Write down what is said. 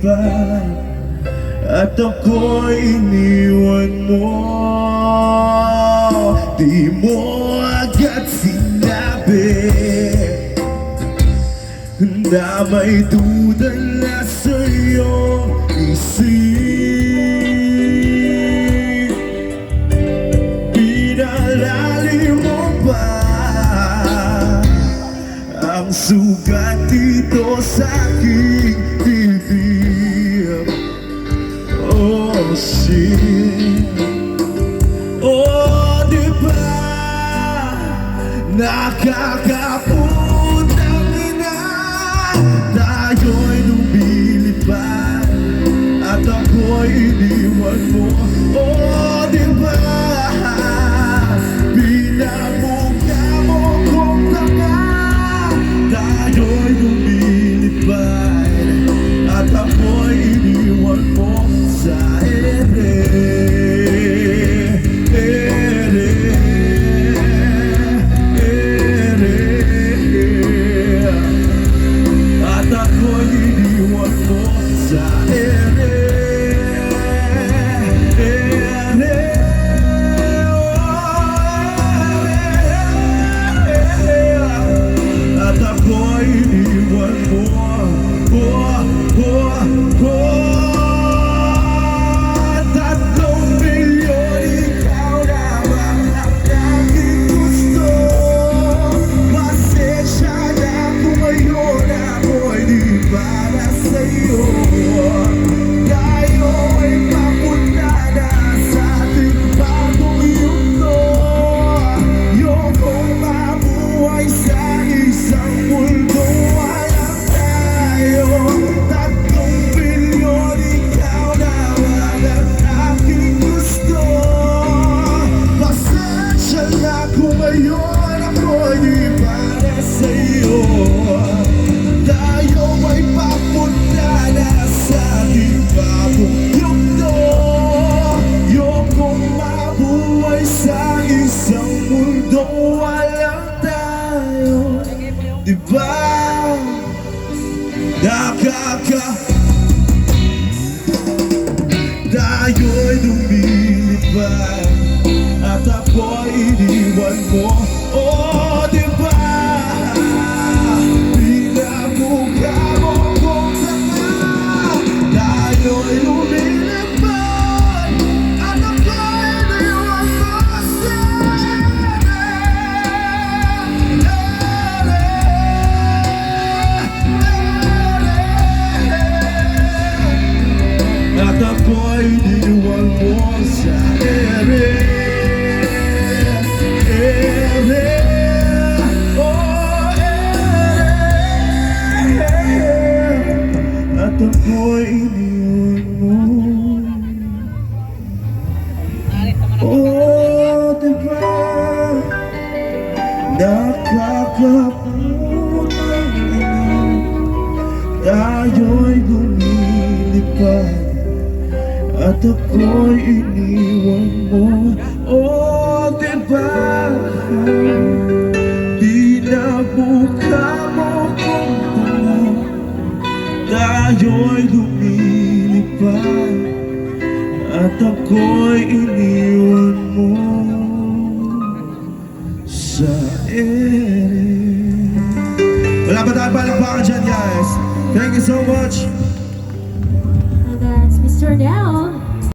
lumilipad at ako'y iniwan mo. Di mo agad sinabi na may duda na sa'yo isip. Pinalalim mo ba ang sugat dito sa aking bibig? Oh shit. Oh diba nakakaputang ina, tayo'y lumilipad at ako'y iniwan mo. Oh diba pinamukha mo kong tanga, tayo'y lumilipad at ako'y iniwan mo sa ere. At ako'y iniwan mo sa ere. At ako'y iniwan mo. Tatlong milyon, ikaw naman ang aking gusto. Pasensya na kung ngayon ako'y di para sa'yo. Tayo ay papunta na sa ating bagong yugto. Ayokong mabuhay sa isang mundo walang tayo. Tatlong milyon, ikaw naman ang aking gusto. Pasensya na kung ngayon ako'y di para sa'yo. Tayo ay papunta na sa ating bagong yugto. Ayokong mabuhay sa isang mundo walang tayo. Diba? Tayo'y lumilipad at ako'y iniwan mo. Oh, diba? Pinamukha mo kong tanga, tayo'y lumilipad at ako'y iniwan mo sa at ako'y iniwan mo sa ere. Oh ere. At ako'y iniwan mo. Oh diba nakakaputang ina, tayo'y lumilipad at ako'y iniwan mo. Oh, diba pinamukha mo kong tanga, tayo'y lumilipad at ako'y iniwan mo sa ere. Wala ba tayong palakpakan dyan, guys? Thank you so much. That's Mr. Nell.